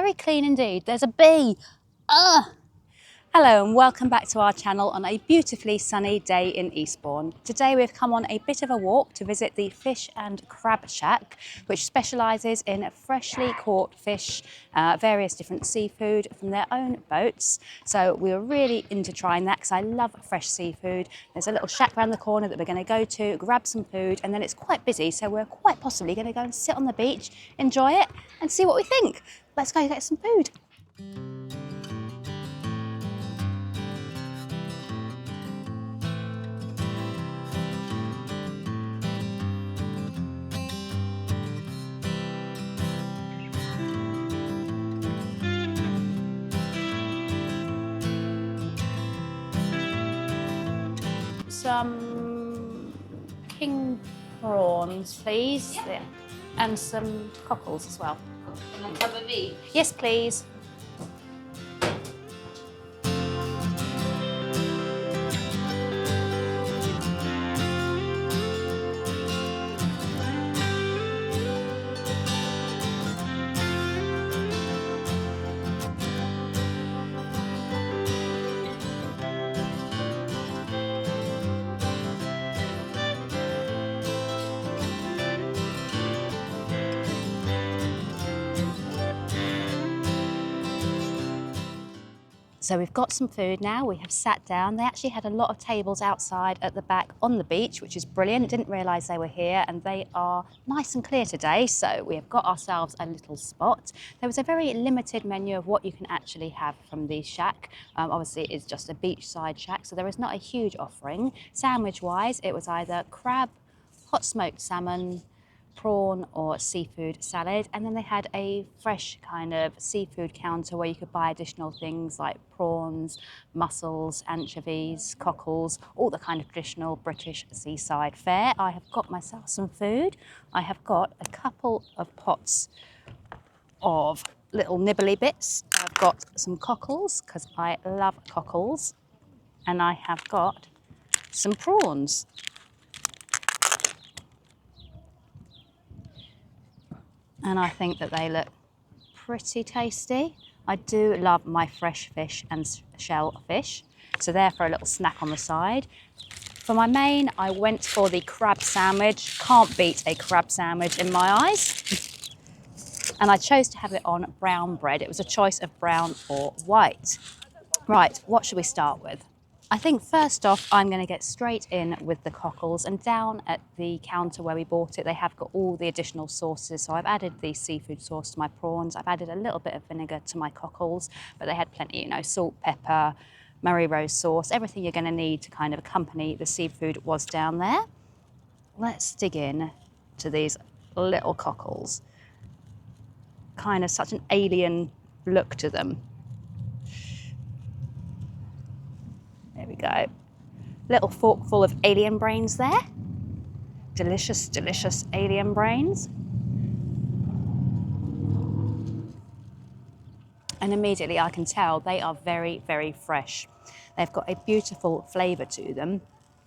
Very clean indeed. There's a bee. Ugh! Hello and welcome back to our channel on a beautifully sunny day in Eastbourne. Today we've come on a bit of a walk to visit the Fish and Crab Shack, which specialises in freshly caught fish, various different seafood from their own boats. So we were really into trying that because I love fresh seafood. There's a little shack around the corner that we're going to go to, grab some food, and then it's quite busy, so we're quite possibly going to go and sit on the beach, enjoy it and see what we think. Let's go get some food. Some king prawns, please. Yep. Yeah. And some cockles as well. And on top of each? Yes, please. So we've got some food now, we have sat down. They actually had a lot of tables outside at the back on the beach, which is brilliant. Didn't realise they were here, and they are nice and clear today. So we have got ourselves a little spot. There was a very limited menu of what you can actually have from the shack. Obviously it's just a beachside shack, so there is not a huge offering. Sandwich wise, it was either crab, hot smoked salmon, prawn or seafood salad, and then they had a fresh kind of seafood counter where you could buy additional things like prawns, mussels, anchovies, cockles, all the kind of traditional British seaside fare. I have got myself some food. I have got a couple of pots of little nibbly bits. I've got some cockles because I love cockles, and I have got some prawns. And I think that they look pretty tasty. I do love my fresh fish and shellfish, so they're for a little snack on the side. For my main, I went for the crab sandwich. Can't beat a crab sandwich in my eyes. And I chose to have it on brown bread. It was a choice of brown or white. Right, what should we start with? I think first off, I'm going to get straight in with the cockles, and down at the counter where we bought it, they have got all the additional sauces. So I've added the seafood sauce to my prawns. I've added a little bit of vinegar to my cockles, but they had plenty, you know, salt, pepper, Murray rose sauce, everything you're going to need to kind of accompany the seafood was down there. Let's dig in to these little cockles. Kind of such an alien look to them. There we go. Little forkful of alien brains there. Delicious, delicious alien brains. And immediately I can tell they are very, very fresh. They've got a beautiful flavour to them.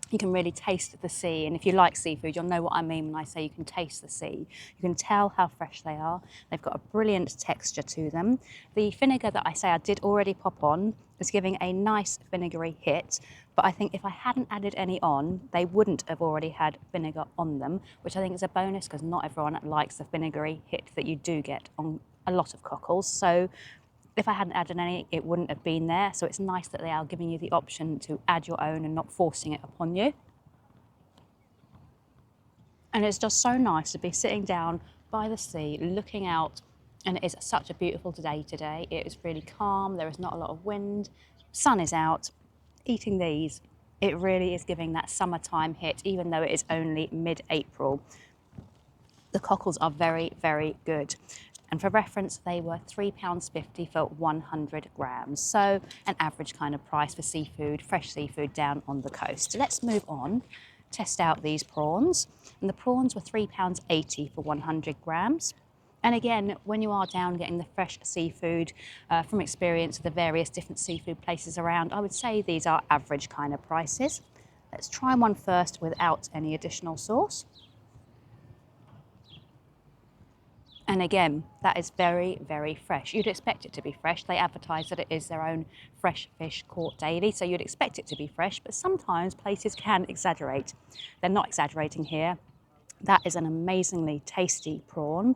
You can really taste the sea, and if you like seafood, you'll know what I mean when I say you can taste the sea. You can tell how fresh they are. They've got a brilliant texture to them. The vinegar that I say I did already pop on is giving a nice vinegary hit, but I think if I hadn't added any on, they wouldn't have already had vinegar on them, which I think is a bonus because not everyone likes the vinegary hit that you do get on a lot of cockles. So if I hadn't added any, it wouldn't have been there. So it's nice that they are giving you the option to add your own and not forcing it upon you. And it's just so nice to be sitting down by the sea, looking out, and it is such a beautiful day today. It is really calm, there is not a lot of wind, sun is out. Eating these, it really is giving that summertime hit, even though it is only mid-April. The cockles are very, very good. And for reference, they were £3.50 for 100 grams. So an average kind of price for seafood, fresh seafood down on the coast. Let's move on, test out these prawns. And the prawns were £3.80 for 100 grams. And again, when you are down getting the fresh seafood, from experience of the various different seafood places around, I would say these are average kind of prices. Let's try one first without any additional sauce. And again, that is very, very fresh. You'd expect it to be fresh. They advertise that it is their own fresh fish caught daily, so you'd expect it to be fresh, but sometimes places can exaggerate. They're not exaggerating here. That is an amazingly tasty prawn.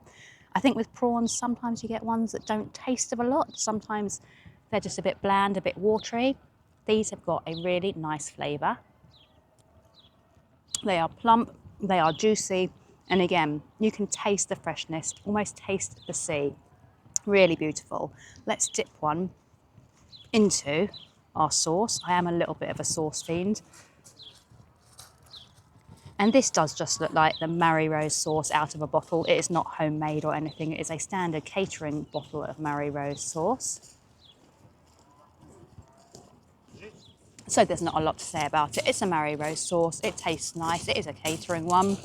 I think with prawns, sometimes you get ones that don't taste of a lot. Sometimes they're just a bit bland, a bit watery. These have got a really nice flavour. They are plump, they are juicy, and again, you can taste the freshness, almost taste the sea. Really beautiful. Let's dip one into our sauce. I am a little bit of a sauce fiend. And this does just look like the Mary Rose sauce out of a bottle. It is not homemade or anything. It is a standard catering bottle of Mary Rose sauce. So there's not a lot to say about it. It's a Mary Rose sauce. It tastes nice. It is a catering one.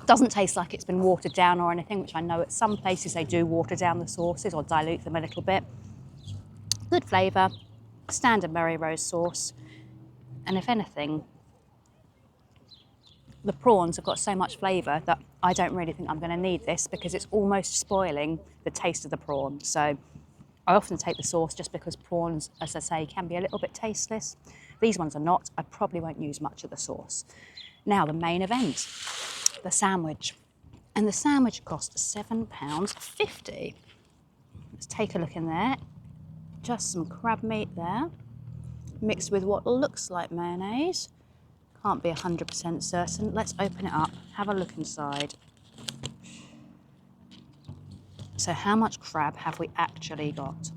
Doesn't taste like it's been watered down or anything, which I know at some places they do water down the sauces or dilute them a little bit. Good flavour, standard Mary Rose sauce. And if anything, the prawns have got so much flavour that I don't really think I'm going to need this because it's almost spoiling the taste of the prawn. So I often take the sauce just because prawns, as I say, can be a little bit tasteless. These ones are not. I probably won't use much of the sauce. Now the main event, the sandwich. And the sandwich costs £7.50. Let's take a look in there. Just some crab meat there, mixed with what looks like mayonnaise. Can't be 100% certain. Let's open it up, have a look inside. So how much crab have we actually got?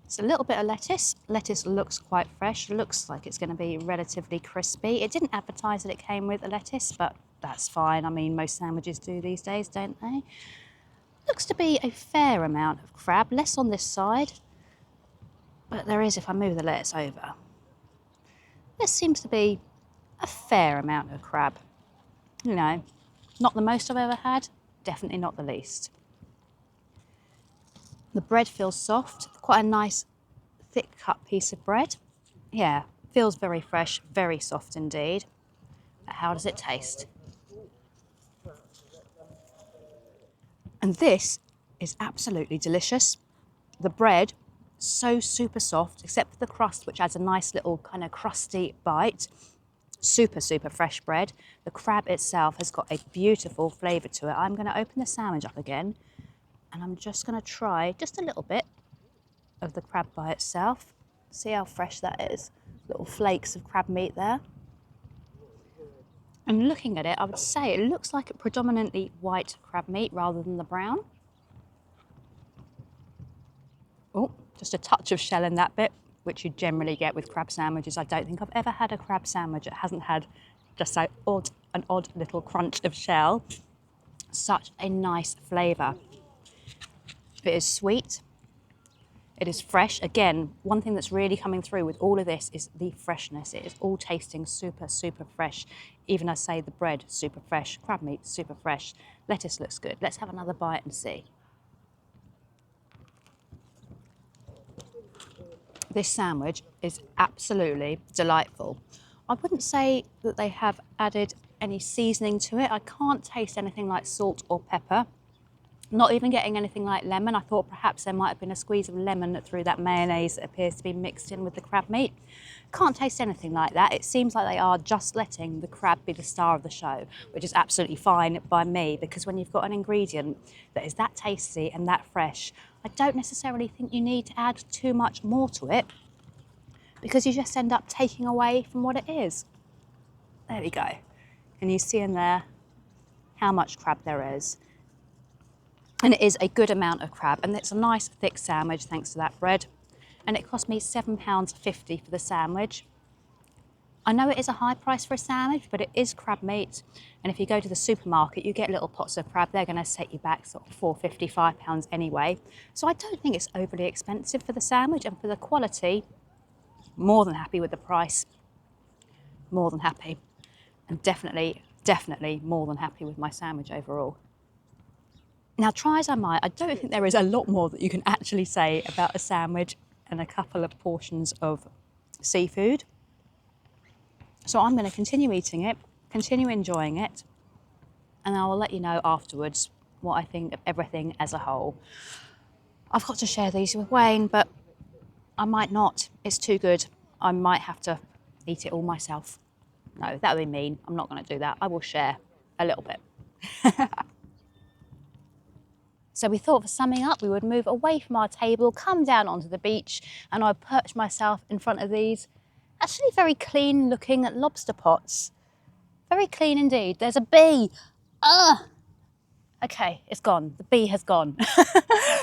It's a little bit of lettuce. Lettuce looks quite fresh, looks like it's going to be relatively crispy. It didn't advertise that it came with a lettuce, but that's fine. I mean, most sandwiches do these days, don't they? Looks to be a fair amount of crab, less on this side, but there is if I move the lettuce over. There seems to be a fair amount of crab. You know, not the most I've ever had, definitely not the least. The bread feels soft, quite a nice thick cut piece of bread. Yeah, feels very fresh, very soft indeed. But how does it taste? And this is absolutely delicious. The bread, so super soft, except for the crust, which adds a nice little kind of crusty bite. Super, super fresh bread. The crab itself has got a beautiful flavour to it. I'm going to open the sandwich up again and I'm just going to try just a little bit of the crab by itself. See how fresh that is. Little flakes of crab meat there. And looking at it, I would say it looks like a predominantly white crab meat rather than the brown. Oh, just a touch of shell in that bit, which you generally get with crab sandwiches. I don't think I've ever had a crab sandwich that hasn't had just an odd little crunch of shell. Such a nice flavour. It is sweet. It is fresh. Again, one thing that's really coming through with all of this is the freshness. It is all tasting super, super fresh. Even I say the bread, super fresh. Crab meat, super fresh. Lettuce looks good. Let's have another bite and see. This sandwich is absolutely delightful. I wouldn't say that they have added any seasoning to it. I can't taste anything like salt or pepper. Not even getting anything like lemon. I thought perhaps there might have been a squeeze of lemon through that mayonnaise that appears to be mixed in with the crab meat. Can't taste anything like that. It seems like they are just letting the crab be the star of the show, which is absolutely fine by me, because when you've got an ingredient that is that tasty and that fresh, I don't necessarily think you need to add too much more to it, because you just end up taking away from what it is. There we go. And you see in there how much crab there is. And it is a good amount of crab, and it's a nice thick sandwich thanks to that bread. And it cost me £7.50 for the sandwich. I know it is a high price for a sandwich, but it is crab meat. And if you go to the supermarket, you get little pots of crab. They're going to set you back sort of £4.50, £5 anyway. So I don't think it's overly expensive for the sandwich, and for the quality, more than happy with the price. More than happy. And definitely more than happy with my sandwich overall. Now, try as I might, I don't think there is a lot more that you can actually say about a sandwich and a couple of portions of seafood. So I'm going to continue eating it, continue enjoying it, and I will let you know afterwards what I think of everything as a whole. I've got to share these with Wayne, but I might not. It's too good. I might have to eat it all myself. No, that would be mean. I'm not going to do that. I will share a little bit. So we thought for summing up, we would move away from our table, come down onto the beach, and I'd perch myself in front of these actually very clean looking lobster pots. Very clean indeed. There's a bee. Okay, it's gone. The bee has gone.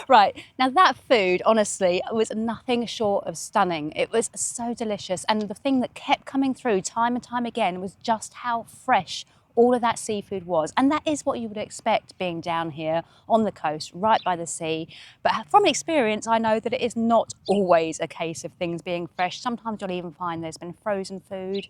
Right, now that food, honestly, was nothing short of stunning. It was so delicious. And the thing that kept coming through time and time again was just how fresh all of that seafood was. And that is what you would expect being down here on the coast, right by the sea. But from experience, I know that it is not always a case of things being fresh. Sometimes you'll even find there's been frozen food,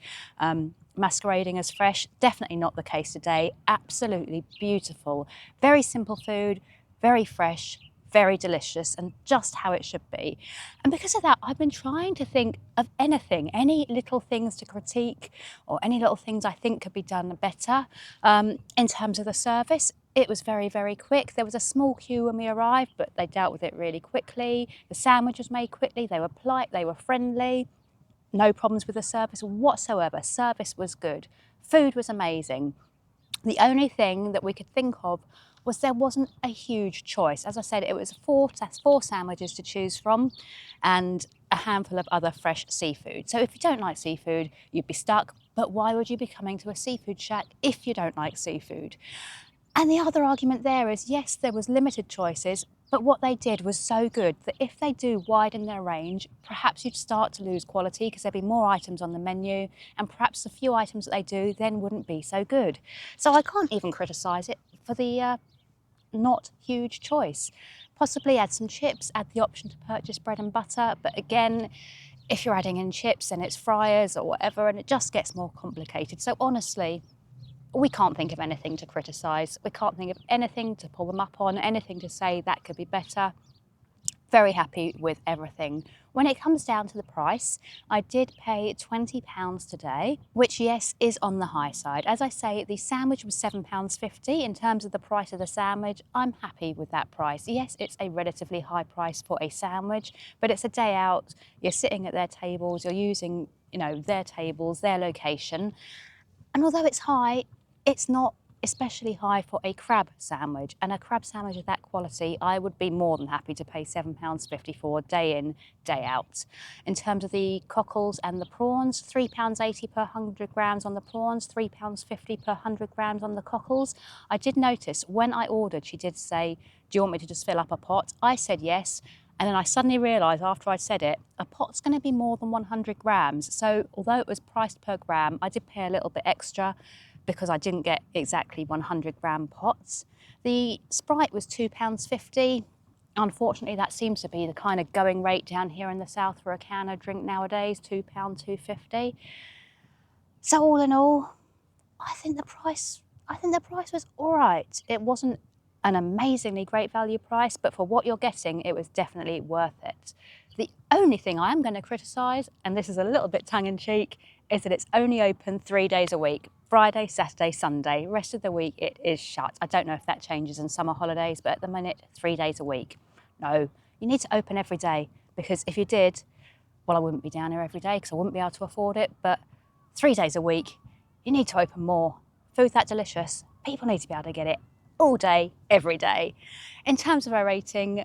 masquerading as fresh. Definitely not the case today. Absolutely beautiful. Very simple food, very fresh, very delicious, and just how it should be. And because of that, I've been trying to think of anything, any little things to critique or any little things I think could be done better in terms of the service. It was very, very quick. There was a small queue when we arrived, but they dealt with it really quickly. The sandwich was made quickly. They were polite, they were friendly. No problems with the service whatsoever. Service was good. Food was amazing. The only thing that we could think of was there wasn't a huge choice. As I said, it was four sandwiches to choose from and a handful of other fresh seafood. So if you don't like seafood, you'd be stuck. But why would you be coming to a seafood shack if you don't like seafood? And the other argument there is, yes, there was limited choices, but what they did was so good that if they do widen their range, perhaps you'd start to lose quality because there'd be more items on the menu, and perhaps the few items that they do then wouldn't be so good. So I can't even criticise it for the not huge choice. Possibly add some chips, add the option to purchase bread and butter, but again, if you're adding in chips and it's fryers or whatever, and it just gets more complicated. So honestly, we can't think of anything to criticise. We can't think of anything to pull them up on, anything to say that could be better. Very happy with everything. When it comes down to the price, I did pay £20 today, which yes, is on the high side. As I say, the sandwich was £7.50. In terms of the price of the sandwich, I'm happy with that price. Yes, it's a relatively high price for a sandwich, but it's a day out. You're sitting at their tables, you're using, their tables, their location. And although it's high, it's not especially high for a crab sandwich. And a crab sandwich of that quality, I would be more than happy to pay £7.50 for day in, day out. In terms of the cockles and the prawns, £3.80 per 100 grams on the prawns, £3.50 per 100 grams on the cockles. I did notice when I ordered, she did say, do you want me to just fill up a pot? I said yes. And then I suddenly realised after I'd said it, a pot's going to be more than 100 grams. So although it was priced per gram, I did pay a little bit extra because I didn't get exactly 100 gram pots. The Sprite was £2.50. Unfortunately, that seems to be the kind of going rate down here in the south for a can of drink nowadays, £2, £2.50. So all in all, I think the price was all right. It wasn't an amazingly great value price, but for what you're getting, it was definitely worth it. The only thing I am going to criticise, and this is a little bit tongue-in-cheek, is that it's only open 3 days a week. Friday, Saturday, Sunday. Rest of the week it is shut. I don't know if that changes in summer holidays, but at the minute, 3 days a week. No, you need to open every day, because if you did, well, I wouldn't be down here every day because I wouldn't be able to afford it, but 3 days a week, you need to open more. Food that delicious, people need to be able to get it all day, every day. In terms of our rating,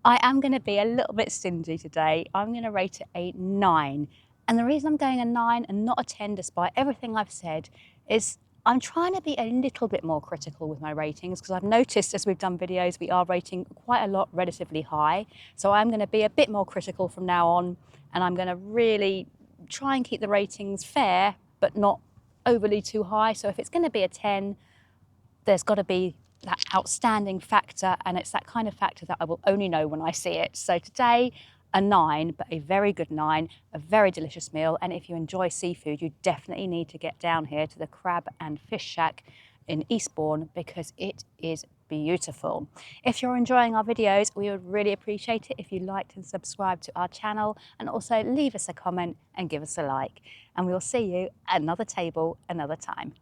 I am going to be a little bit stingy today. I'm going to rate it a 9. And the reason I'm going a 9 and not a 10, despite everything I've said, is I'm trying to be a little bit more critical with my ratings, because I've noticed as we've done videos, we are rating quite a lot relatively high. So I'm going to be a bit more critical from now on, and I'm going to really try and keep the ratings fair, but not overly too high. So if it's going to be a 10, there's got to be that outstanding factor, and it's that kind of factor that I will only know when I see it. So today, a 9, but a very good 9, a very delicious meal. And if you enjoy seafood, you definitely need to get down here to the Crab and Fish Shack in Eastbourne, because it is beautiful. If you're enjoying our videos, we would really appreciate it if you liked and subscribed to our channel, and also leave us a comment and give us a like. And we'll see you at another table another time.